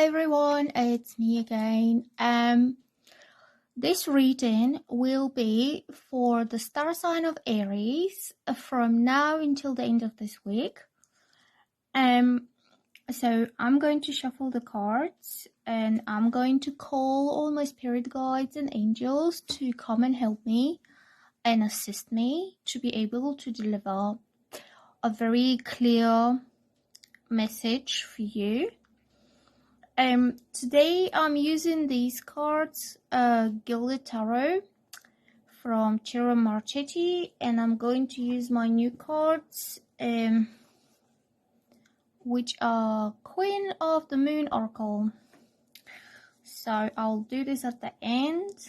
everyone, it's me again. This reading will be for the star sign of Aries from now until the end of this week. So I'm going to shuffle the cards and I'm going to call all my spirit guides and angels to come and help me and assist me to be able to deliver a very clear message for you. Today I'm using these cards, Gilded Tarot from Ciro Marchetti, and I'm going to use my new cards, which are Queen of the Moon Oracle. So I'll do this at the end.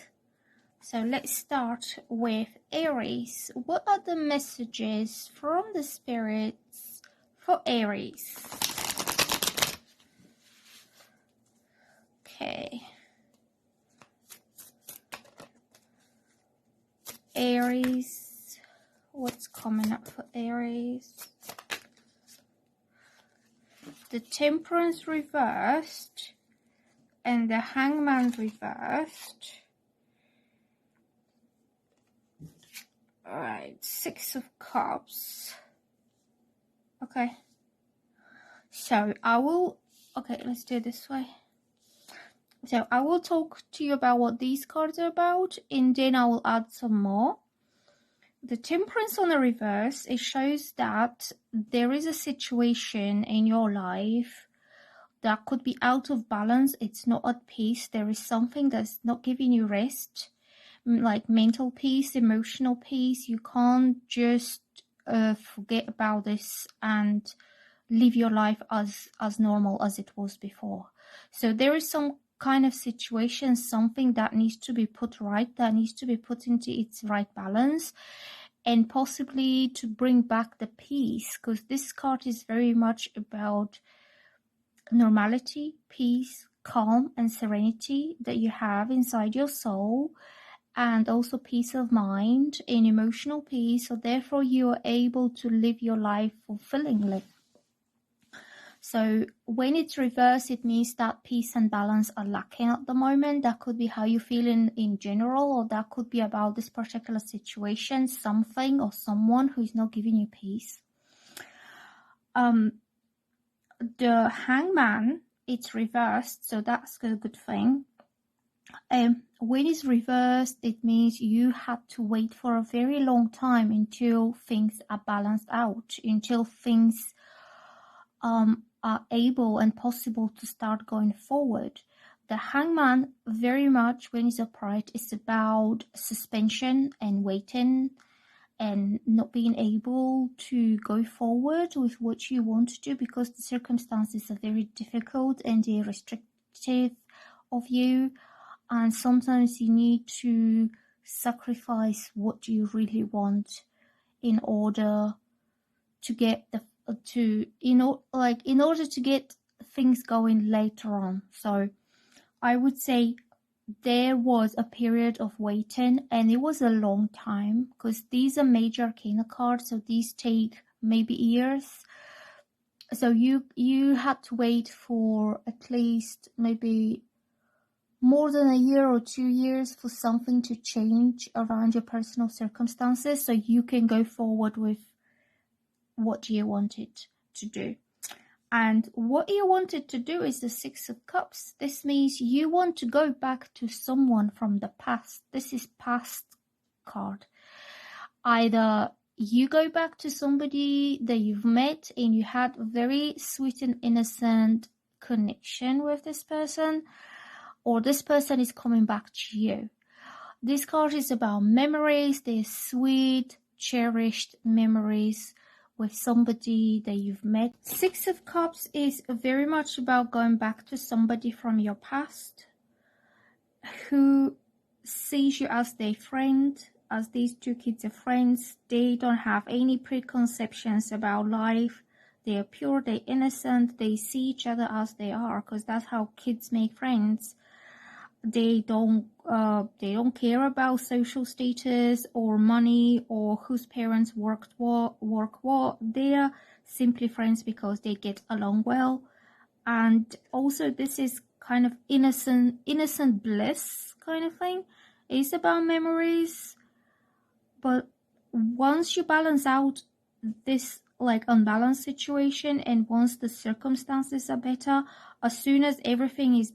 So let's start with Aries. What are the messages from the spirits for Aries? Okay. Aries. What's coming up for Aries? The Temperance reversed and the Hangman reversed. Alright, Six of Cups. Okay. So let's do it this way. So I will talk to you about what these cards are about, and then I will add some more. The Temperance on the reverse, it shows that there is a situation in your life that could be out of balance. It's not at peace. There is something that's not giving you rest, like mental peace, emotional peace. You can't just forget about this and live your life as normal as it was before. So there is some kind of situation, something that needs to be put right, that needs to be put into its right balance, and possibly to bring back the peace, because this card is very much about normality, peace, calm and serenity that you have inside your soul, and also peace of mind and emotional peace, so therefore you are able to live your life fulfillingly. So when it's reversed, it means that peace and balance are lacking at the moment. That could be how you feel in general, or that could be about this particular situation, something or someone who is not giving you peace. The Hangman, it's reversed, so that's a good thing. When it's reversed, it means you had to wait for a very long time until things are balanced out, until things are able and possible to start going forward. The Hangman, very much when it's upright, is about suspension and waiting and not being able to go forward with what you want to do because the circumstances are very difficult and they're restrictive of you, and sometimes you need to sacrifice what you really want in order to get in order to get things going later on. So I would say there was a period of waiting, and it was a long time because these are major arcana cards, so these take maybe years. So you had to wait for at least maybe more than a year or 2 years for something to change around your personal circumstances, so you can go forward with what you wanted to do. And what you wanted to do is the Six of Cups. This means you want to go back to someone from the past. This is past card. Either you go back to somebody that you've met and you had a very sweet and innocent connection with this person, or this person is coming back to you. This card is about memories. They're sweet, cherished memories with somebody that you've met. Six of Cups is very much about going back to somebody from your past who sees you as their friend, as these two kids are friends. They don't have any preconceptions about life. They are pure, they're innocent, they see each other as they are, because that's how kids make friends. They don't care about social status or money or whose parents work what. They are simply friends because they get along well. And also this is kind of innocent bliss kind of thing. It's about memories, but once you balance out this like unbalanced situation, and once the circumstances are better, as soon as everything is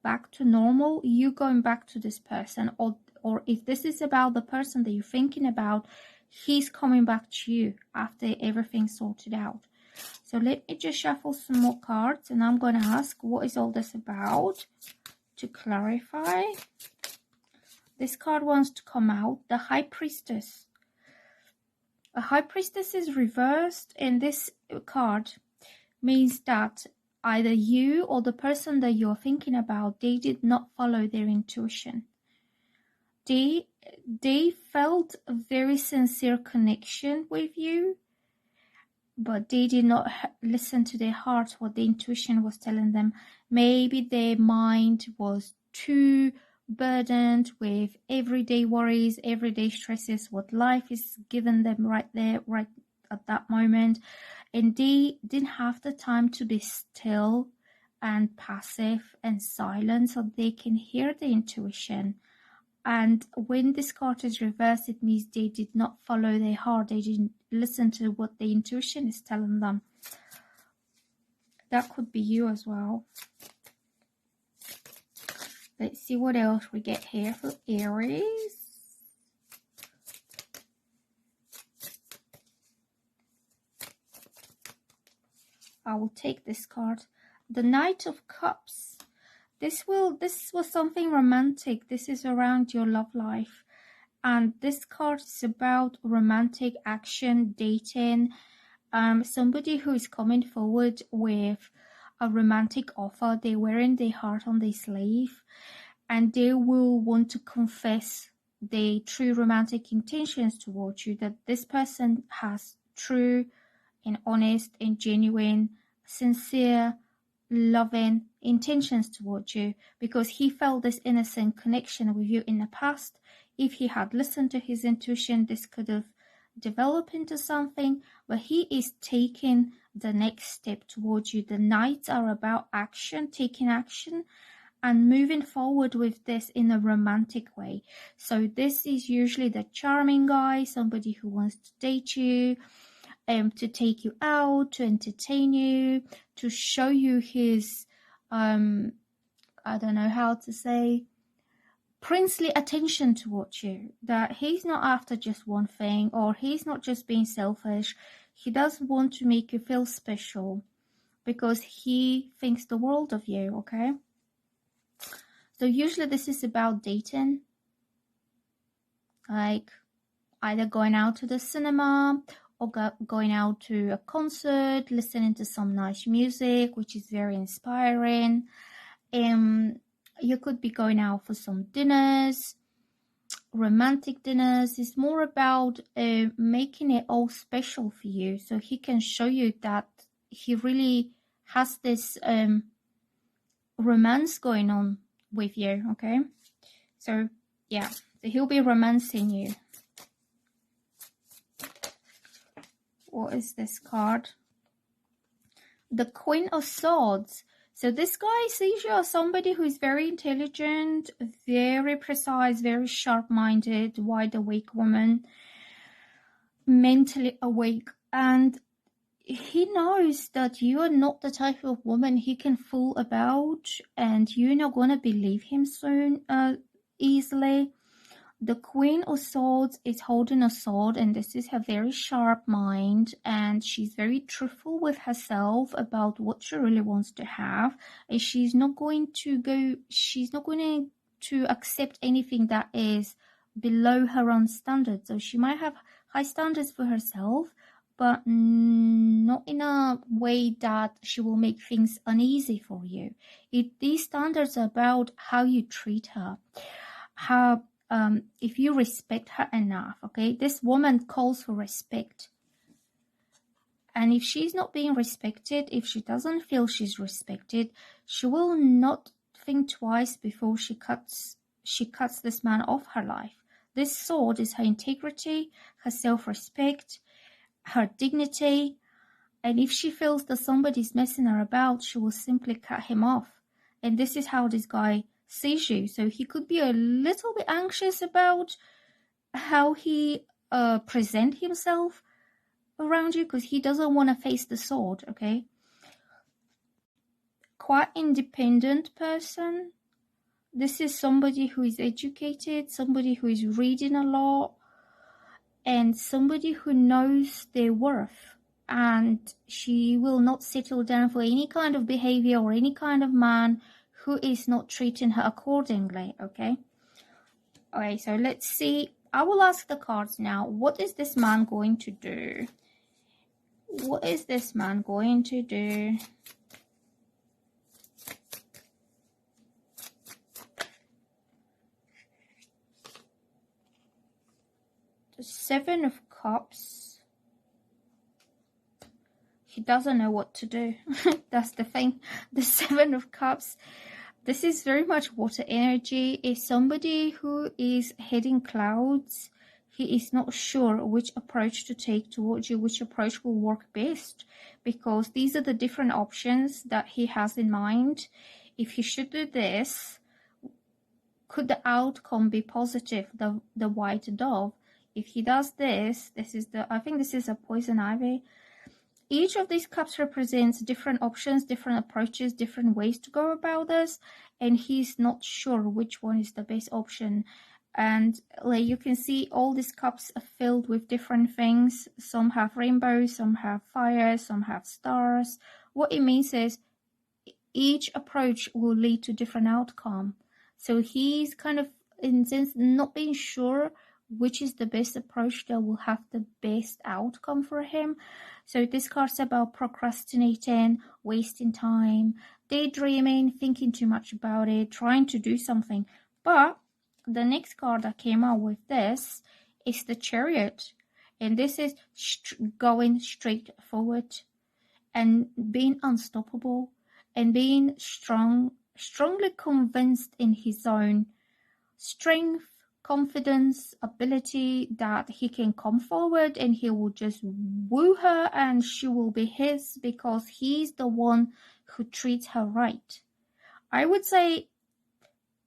back to normal, you going back to this person, or if this is about the person that you're thinking about, he's coming back to you after everything's sorted out. So let me just shuffle some more cards, and I'm going to ask, what is all this about, to clarify. This card wants to come out, the High Priestess. A High Priestess is reversed, and this card means that either you or the person that you're thinking about, they did not follow their intuition. They felt a very sincere connection with you, but they did not listen to their heart, what the intuition was telling them. Maybe their mind was too burdened with everyday worries, everyday stresses, what life is giving them right there, right at that moment. And they didn't have the time to be still and passive and silent so they can hear the intuition. And when this card is reversed, it means they did not follow their heart. They didn't listen to what the intuition is telling them. That could be you as well. Let's see what else we get here for Aries. I will take this card. The Knight of Cups. This was something romantic. This is around your love life. And this card is about romantic action, dating. Somebody who is coming forward with a romantic offer. They're wearing their heart on their sleeve. And they will want to confess their true romantic intentions towards you. That this person has true and honest and genuine, sincere, loving intentions towards you, because he felt this innocent connection with you in the past. If he had listened to his intuition, this could have developed into something, but he is taking the next step towards you. The Knights are about action, taking action and moving forward with this in a romantic way. So this is usually the charming guy, somebody who wants to date you, to take you out, to entertain you, to show you his, I don't know how to say, princely attention towards you. That he's not after just one thing, or he's not just being selfish. He does want to make you feel special because he thinks the world of you, okay? So usually this is about dating, like either going out to the cinema or going out to a concert, listening to some nice music, which is very inspiring. You could be going out for some dinners, romantic dinners. It's more about making it all special for you, so he can show you that he really has this romance going on with you, okay? So yeah, so he'll be romancing you. What is this card? The Queen of Swords. So this guy sees you as somebody who is very intelligent, very precise, very sharp-minded, wide-awake woman, mentally awake. And he knows that you are not the type of woman he can fool about, and you're not going to believe him soon easily. The Queen of Swords is holding a sword, and this is her very sharp mind, and she's very truthful with herself about what she really wants to have, and she's not going to accept anything that is below her own standards. So she might have high standards for herself, but not in a way that she will make things uneasy for you. These standards are about how you treat her, how if you respect her enough, okay? This woman calls for respect. And if she's not being respected, if she doesn't feel she's respected, she will not think twice before she cuts this man off her life. This sword is her integrity, her self-respect, her dignity. And if she feels that somebody's messing her about, she will simply cut him off. And this is how this guy sees you. So he could be a little bit anxious about how he present himself around you, because he doesn't want to face the sword, okay? Quite independent person. This is somebody who is educated, somebody who is reading a lot, and somebody who knows their worth. And she will not settle down for any kind of behavior or any kind of man who is not treating her accordingly, okay? Okay, so let's see. I will ask the cards now. What is this man going to do? What is this man going to do? The Seven of Cups. He doesn't know what to do. That's the thing. The Seven of Cups. This is very much water energy. Is somebody who is heading clouds. He is not sure which approach to take towards you, which approach will work best, because these are the different options that he has in mind. If he should do this, could the outcome be positive? The white dove. If he does this, I think this is a poison ivy. Each of these cups represents different options, different approaches, different ways to go about this, and he's not sure which one is the best option. And like you can see, all these cups are filled with different things. Some have rainbows, some have fire, some have stars. What it means is each approach will lead to different outcome. So he's kind of, in a sense, not being sure which is the best approach that will have the best outcome for him. So this card's about procrastinating, wasting time, daydreaming, thinking too much about it, trying to do something. But the next card that came out with this is the Chariot. And this is going straight forward and being unstoppable and being strongly convinced in his own strength, confidence, ability, that he can come forward and he will just woo her and she will be his, because he's the one who treats her right. I would say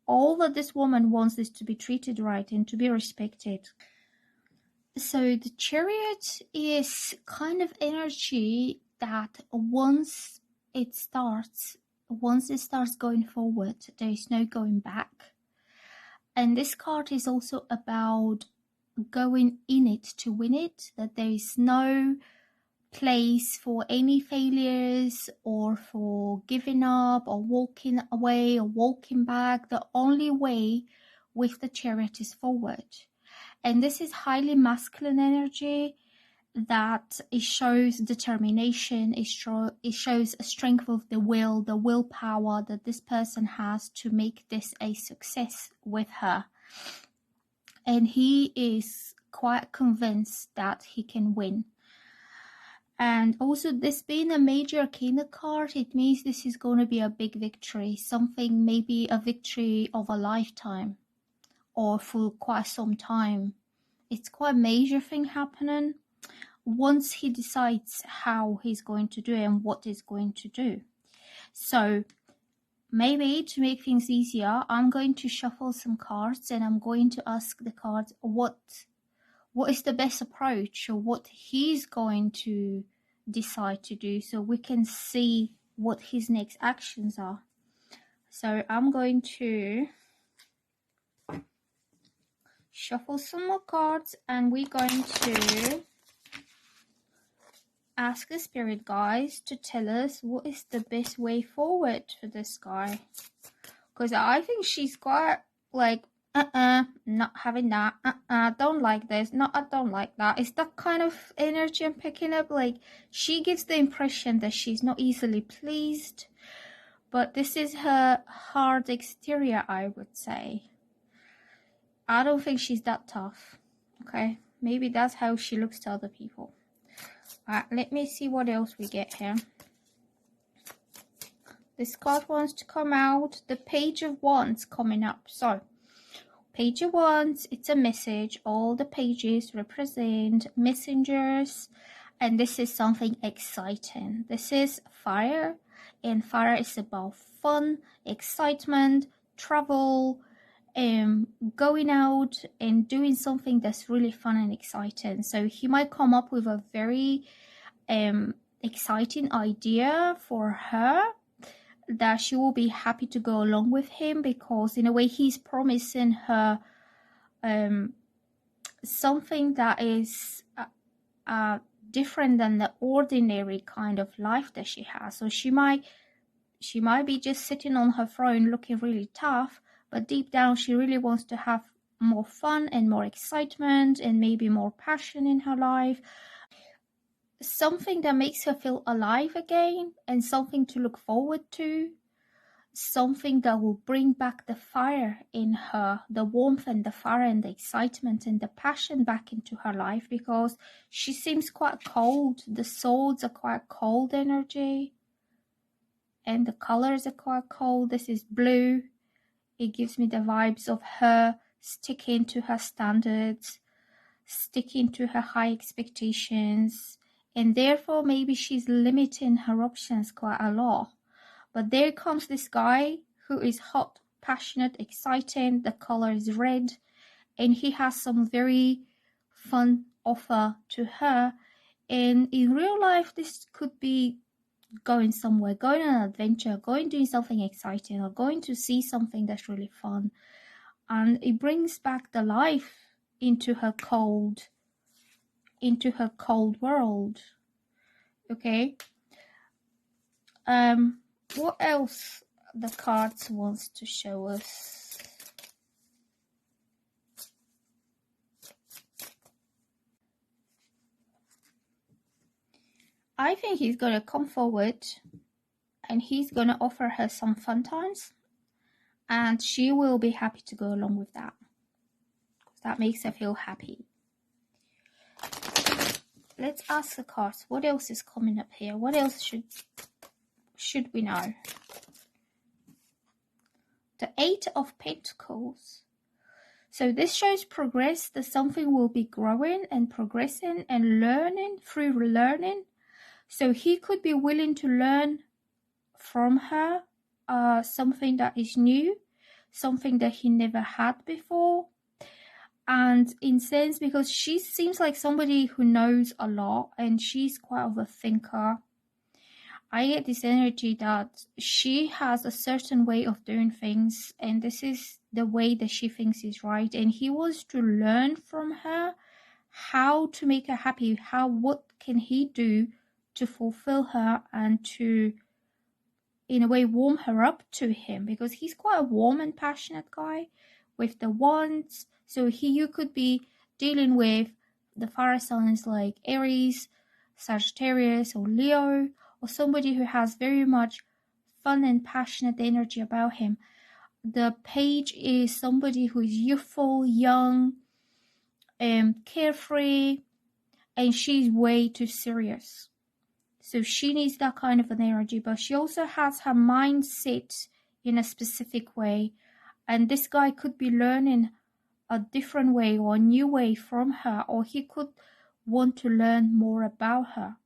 all that this woman wants is to be treated right and to be respected. So the Chariot is kind of energy that once it starts going forward, there is no going back. And this card is also about going in it to win it, that there is no place for any failures or for giving up or walking away or walking back. The only way with the Chariot is forward. And this is highly masculine energy, that it shows determination, it shows a strength of the willpower that this person has to make this a success with her. And he is quite convinced that he can win. And also, this being a major arcana card, it means this is going to be a big victory, something, maybe a victory of a lifetime or for quite some time. It's quite a major thing happening once he decides how he's going to do it and what he's going to do. So maybe to make things easier, I'm going to shuffle some cards and I'm going to ask the cards what is the best approach, or what he's going to decide to do, so we can see what his next actions are. So I'm going to shuffle some more cards and we're going to ask the spirit guides to tell us what is the best way forward for this guy, because I think she's quite like not having that, don't like this, no, I don't like that. It's that kind of energy I'm picking up. Like, she gives the impression that she's not easily pleased, but this is her hard exterior, I would say. I don't think she's that tough. Okay, maybe that's how she looks to other people. Alright, let me see what else we get here. This card wants to come out. The Page of Wands coming up. So, Page of Wands, it's a message. All the pages represent messengers. And this is something exciting. This is fire. and fire is about fun, excitement, travel, going out and doing something that's really fun and exciting. So he might come up with a very exciting idea for her that she will be happy to go along with him, because in a way he's promising her something that is different than the ordinary kind of life that she has. So she might be just sitting on her throne looking really tough, but deep down she really wants to have more fun and more excitement and maybe more passion in her life. Something that makes her feel alive again and something to look forward to. Something that will bring back the fire in her, the warmth and the fire and the excitement and the passion back into her life, because she seems quite cold. The swords are quite cold energy and the colors are quite cold. This is blue. It gives me the vibes of her sticking to her standards, sticking to her high expectations, and therefore maybe she's limiting her options quite a lot. But there comes this guy who is hot, passionate, exciting. The color is red, and he has some very fun offer to her. And in real life, this could be going somewhere, going on an adventure, going doing something exciting, or going to see something that's really fun. And it brings back the life into her cold world. Okay. What else the cards wants to show us? I think he's going to come forward and he's going to offer her some fun times, and she will be happy to go along with that. That makes her feel happy. Let's ask the cards. What else is coming up here? What else should we know? The 8 of Pentacles. So this shows progress, that something will be growing and progressing and learning through learning. So he could be willing to learn from her something that is new, something that he never had before. And in sense, because she seems like somebody who knows a lot and she's quite of a thinker, I get this energy that she has a certain way of doing things, and this is the way that she thinks is right. And he wants to learn from her how to make her happy. What can he do to fulfill her and to, in a way, warm her up to him? Because he's quite a warm and passionate guy with the wands. So you could be dealing with the fire signs like Aries, Sagittarius, or Leo, or somebody who has very much fun and passionate energy about him. The page is somebody who is youthful, young, carefree, and she's way too serious. So she needs that kind of an energy, but she also has her mind set in a specific way. And this guy could be learning a different way or a new way from her, or he could want to learn more about her.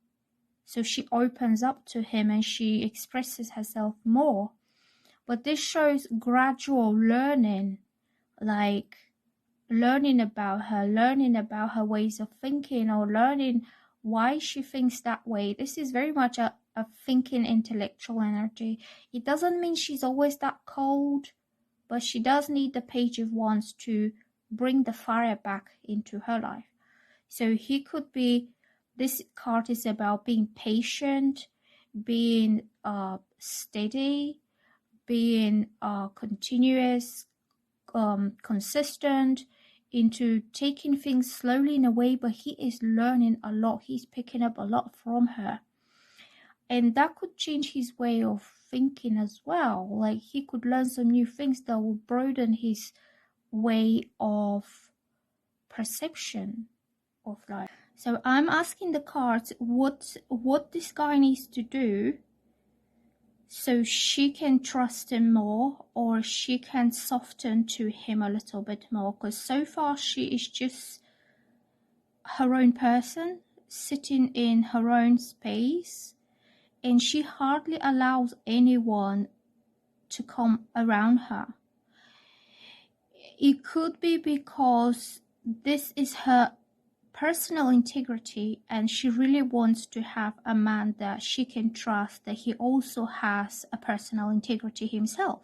So she opens up to him and she expresses herself more. But this shows gradual learning, like learning about her ways of thinking, or learning why she thinks that way. This is very much a thinking intellectual energy. It doesn't mean she's always that cold, but she does need the Page of Wands to bring the fire back into her life. So he could be, this card is about being patient, being steady, being continuous, consistent, into taking things slowly in a way, but he is learning a lot. He's picking up a lot from her. And that could change his way of thinking as well. Like he could learn some new things that will broaden his way of perception of life. So I'm asking the cards what this guy needs to do so she can trust him more, or she can soften to him a little bit more, because so far she is just her own person, sitting in her own space, and she hardly allows anyone to come around her. It could be because this is her personal integrity, and she really wants to have a man that she can trust, that he also has a personal integrity himself,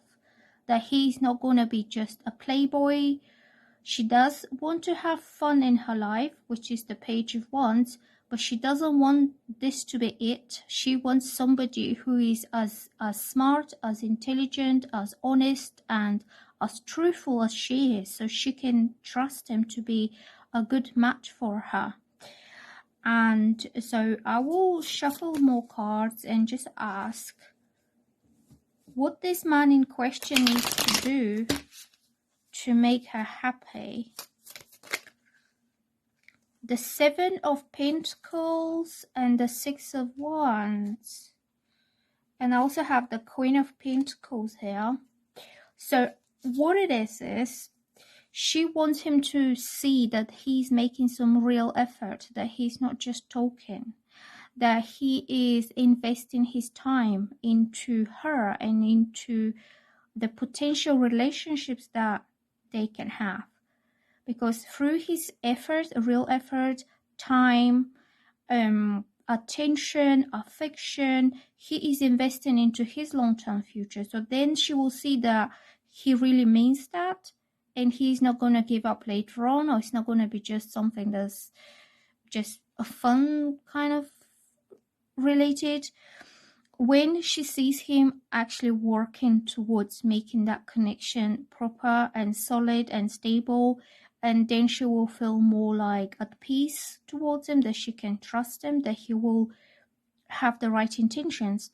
that he's not going to be just a playboy. She does want to have fun in her life, which is the Page of Wands, but she doesn't want this to be it. She wants somebody who is as smart, as intelligent, as honest, and as truthful as she is, so she can trust him to be a good match for her. And so I will shuffle more cards and just ask what this man in question needs to do to make her happy. The Seven of Pentacles and the Six of Wands. And I also have the Queen of Pentacles here. So what it is she wants him to see that he's making some real effort, that he's not just talking, that he is investing his time into her and into the potential relationships that they can have. Because through his effort, real effort, time, attention, affection, he is investing into his long-term future. So then she will see that he really means that, and he's not going to give up later on, or it's not going to be just something that's just a fun kind of related. When she sees him actually working towards making that connection proper and solid and stable, and then she will feel more like at peace towards him, that she can trust him, that he will have the right intentions.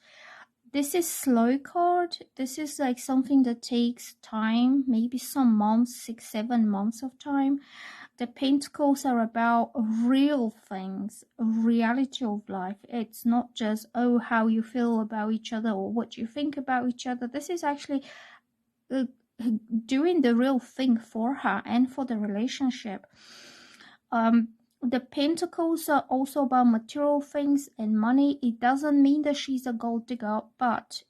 This is slow card. This is like something that takes time, maybe some months, 6-7 months of time. The Pentacles are about real things, reality of life. It's not just, oh, how you feel about each other or what you think about each other. This is actually doing the real thing for her and for the relationship. The Pentacles are also about material things and money. It doesn't mean that she's a gold digger, but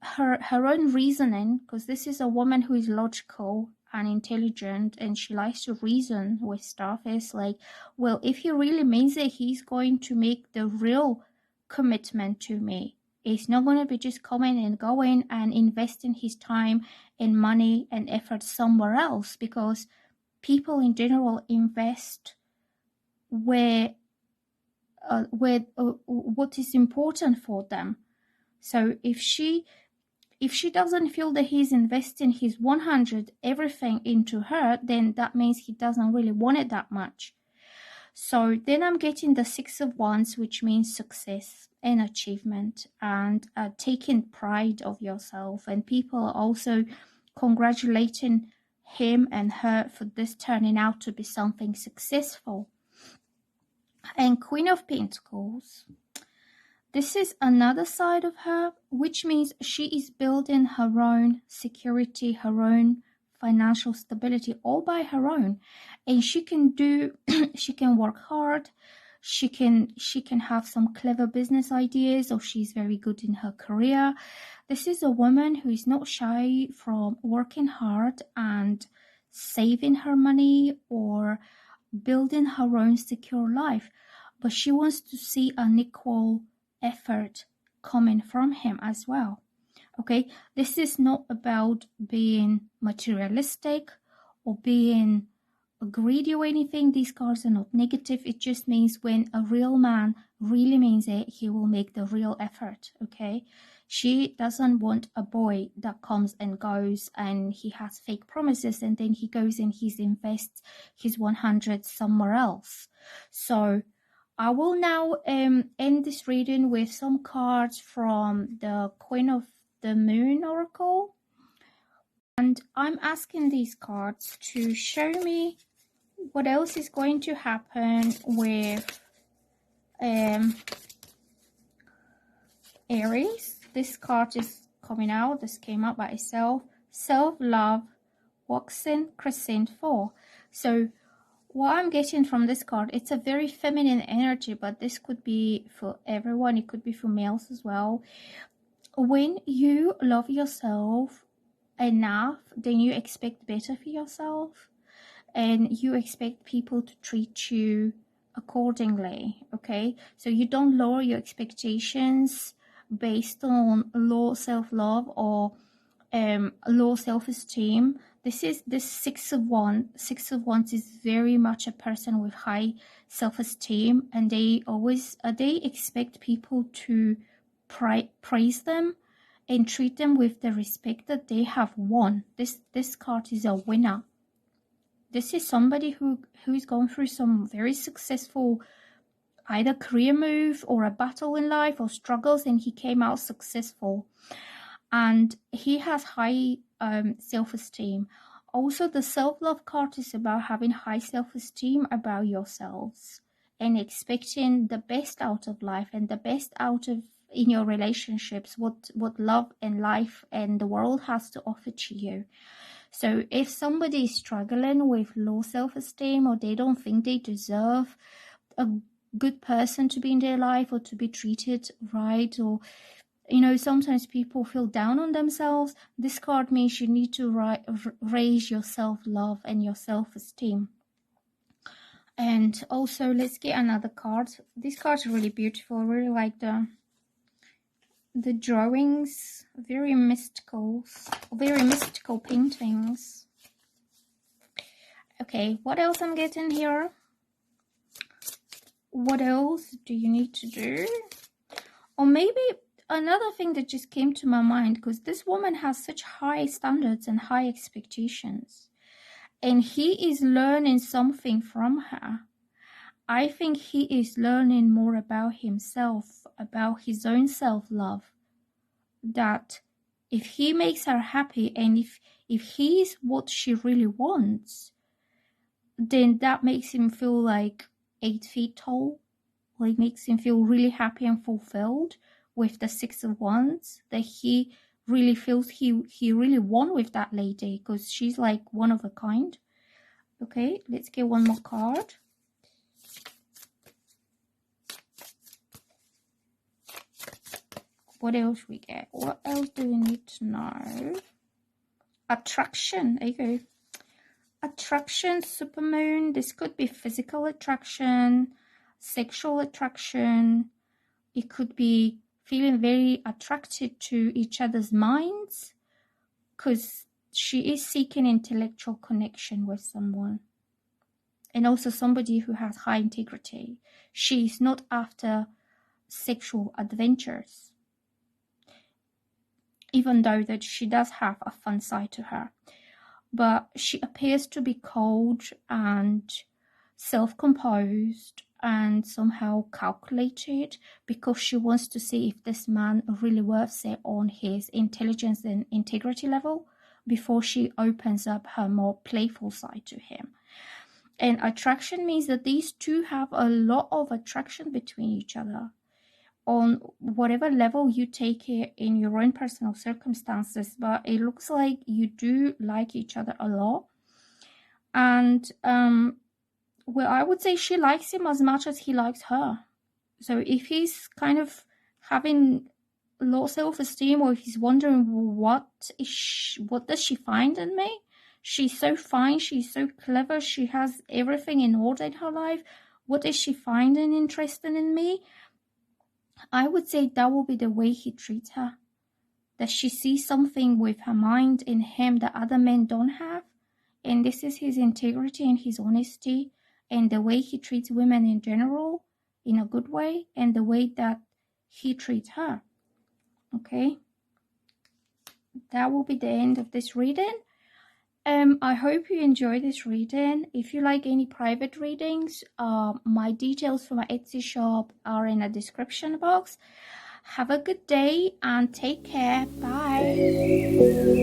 her own reasoning, because this is a woman who is logical and intelligent and she likes to reason with stuff, is like, well, if he really means it, he's going to make the real commitment to me. It's not going to be just coming and going and investing his time and money and effort somewhere else, because people in general invest where what is important for them. So if she doesn't feel that he's investing his 100 everything into her, then that means he doesn't really want it that much. So then I'm getting the Six of Wands, which means success and achievement and taking pride of yourself, and people are also congratulating him and her for this turning out to be something successful. And Queen of Pentacles, this is another side of her, which means she is building her own security, her own financial stability, all by her own. And she can do, she can work hard, she can have some clever business ideas, or she's very good in her career. This is a woman who is not shy from working hard and saving her money or building her own secure life, but she wants to see an equal effort coming from him as well. Okay, this is not about being materialistic or being greedy or anything. These cards are not negative. It just means when a real man really means it, he will make the real effort. Okay, she doesn't want a boy that comes and goes and he has fake promises and then he goes and he invests his 100 somewhere else. So I will now end this reading with some cards from the Queen of the Moon Oracle. And I'm asking these cards to show me what else is going to happen with Aries. This card is coming out. This came out by itself. Self-love, Waxing Crescent 4. So what I'm getting from this card, it's a very feminine energy, but this could be for everyone. It could be for males as well. When you love yourself enough, then you expect better for yourself, and you expect people to treat you accordingly. Okay, so you don't lower your expectations based on low self-love or low self-esteem. This Six of Wands is very much a person with high self-esteem, and they always they expect people to praise them and treat them with the respect that they have won. This card is a winner. This is somebody who's gone through some very successful either career move or a battle in life or struggles, and he came out successful. And he has high self-esteem. Also, the self-love card is about having high self-esteem about yourselves and expecting the best out of life and the best out of in your relationships, what love and life and the world has to offer to you. So if somebody is struggling with low self-esteem, or they don't think they deserve a good person to be in their life or to be treated right, or sometimes people feel down on themselves, this card means you need to raise your self-love and your self-esteem. And also, let's get another card. These cards are really beautiful. I really like the drawings, very mystical paintings. Okay, what else I'm getting here? What else do you need to do? Or maybe another thing that just came to my mind, because this woman has such high standards and high expectations, and he is learning something from her. I think he is learning more about himself, about his own self-love, that if he makes her happy and if he is what she really wants, then that makes him feel like 8 feet tall. Like, makes him feel really happy and fulfilled with the Six of Wands, that he really feels he really won with that lady, because she's like one of a kind. Okay, let's get one more card. What else we get? What else do we need to know? Attraction. There you go. Attraction, supermoon. This could be physical attraction, sexual attraction. It could be feeling very attracted to each other's minds, because she is seeking intellectual connection with someone. And also somebody who has high integrity. She is not after sexual adventures, even though that she does have a fun side to her. But she appears to be cold and self-composed and somehow calculated, because she wants to see if this man really worths it on his intelligence and integrity level before she opens up her more playful side to him. And attraction means that these two have a lot of attraction between each other on whatever level you take it in your own personal circumstances, but it looks like you do like each other a lot. And well, I would say she likes him as much as he likes her. So if he's kind of having low self-esteem, or if he's wondering what does she find in me? She's so fine, she's so clever, she has everything in order in her life. What is she finding interesting in me? I would say that will be the way he treats her. That she sees something with her mind in him that other men don't have. And this is his integrity and his honesty, and the way he treats women in general in a good way, and the way that he treats her. Okay, that will be the end of this reading. I hope you enjoy this reading. If you like any private readings, my details for my Etsy shop are in the description box. Have a good day and take care. Bye.